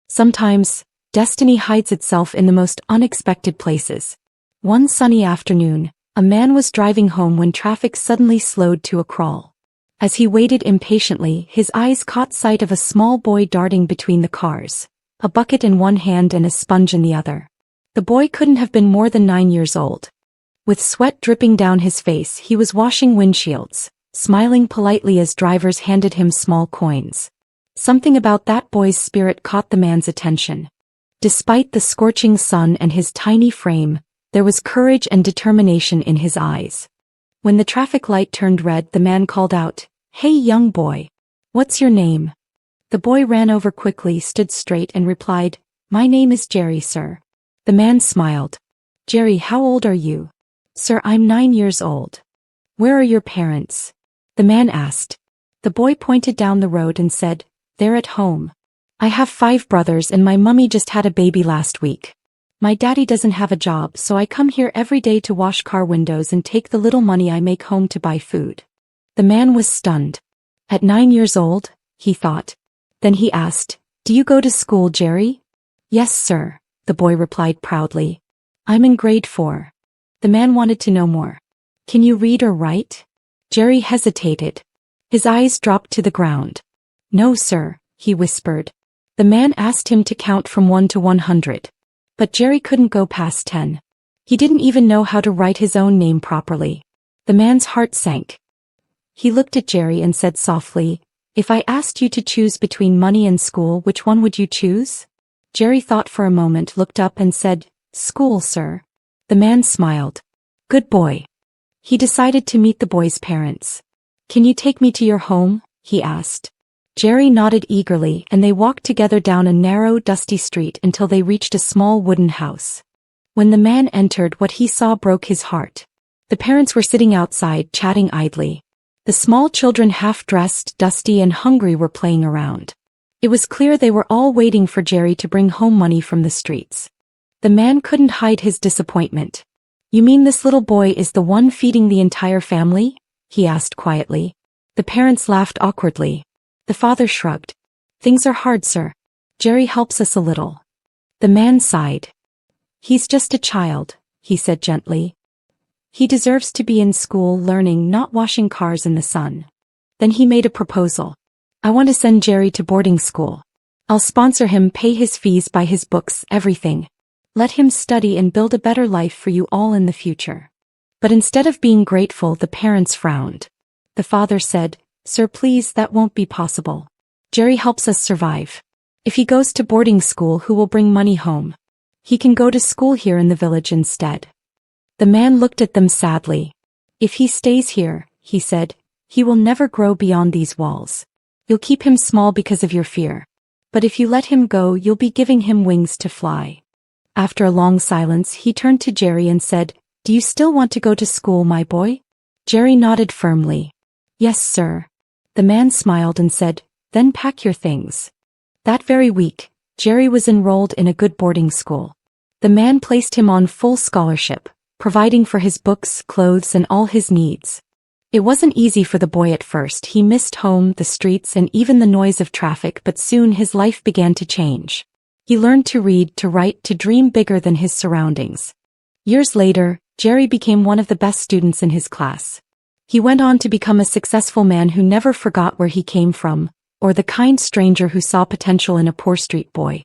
Sometimes, destiny hides itself in the most unexpected places. One sunny afternoon, a man was driving home when traffic suddenly slowed to a crawl. As he waited impatiently, his eyes caught sight of a small boy darting between the cars, a bucket in one hand and a sponge in the other. The boy couldn't have been more than 9 years old. With sweat dripping down his face, he was washing windshields, smiling politely as drivers handed him small coins. Something about that boy's spirit caught the man's attention. Despite the scorching sun and his tiny frame, there was courage and determination in his eyes. When the traffic light turned red, the man called out, "Hey young boy. What's your name?" The boy ran over quickly, stood straight and replied, "My name is Jerry, sir." The man smiled. "Jerry, how old are you?" "Sir, I'm 9 years old." "Where are your parents?" the man asked. The boy pointed down the road and said, "They're at home. I have 5 brothers and my mummy just had a baby last week. My daddy doesn't have a job, so I come here every day to wash car windows and take the little money I make home to buy food." The man was stunned. At 9 years old, he thought. Then he asked, "Do you go to school, Jerry?" "Yes, sir," the boy replied proudly. "I'm in grade 4. The man wanted to know more. "Can you read or write?" Jerry hesitated. His eyes dropped to the ground. "No, sir," he whispered. The man asked him to count from 1 to 100. But Jerry couldn't go past 10. He didn't even know how to write his own name properly. The man's heart sank. He looked at Jerry and said softly, "If I asked you to choose between money and school, which one would you choose?" Jerry thought for a moment, looked up and said, "School, sir." The man smiled. "Good boy." He decided to meet the boy's parents. "Can you take me to your home?" he asked. Jerry nodded eagerly, and they walked together down a narrow, dusty street until they reached a small wooden house. When the man entered, what he saw broke his heart. The parents were sitting outside, chatting idly. The small children, half-dressed, dusty and hungry, were playing around. It was clear they were all waiting for Jerry to bring home money from the streets. The man couldn't hide his disappointment. "You mean this little boy is the one feeding the entire family?" he asked quietly. The parents laughed awkwardly. The father shrugged. "Things are hard, sir. Jerry helps us a little." The man sighed. "He's just a child," he said gently. "He deserves to be in school learning, not washing cars in the sun." Then he made a proposal. "I want to send Jerry to boarding school. I'll sponsor him, pay his fees, buy his books, everything. Let him study and build a better life for you all in the future." But instead of being grateful, the parents frowned. The father said, "Sir, please, that won't be possible. Jerry helps us survive. If he goes to boarding school, who will bring money home? He can go to school here in the village instead." The man looked at them sadly. "If he stays here," he said, "he will never grow beyond these walls. You'll keep him small because of your fear. But if you let him go, you'll be giving him wings to fly." After a long silence, he turned to Jerry and said, "Do you still want to go to school, my boy?" Jerry nodded firmly. "Yes, sir." The man smiled and said, "Then pack your things." That very week, Jerry was enrolled in a good boarding school. The man placed him on full scholarship, providing for his books, clothes, and all his needs. It wasn't easy for the boy at first. He missed home, the streets, and even the noise of traffic, but soon his life began to change. He learned to read, to write, to dream bigger than his surroundings. Years later, Jerry became one of the best students in his class. He went on to become a successful man who never forgot where he came from, or the kind stranger who saw potential in a poor street boy.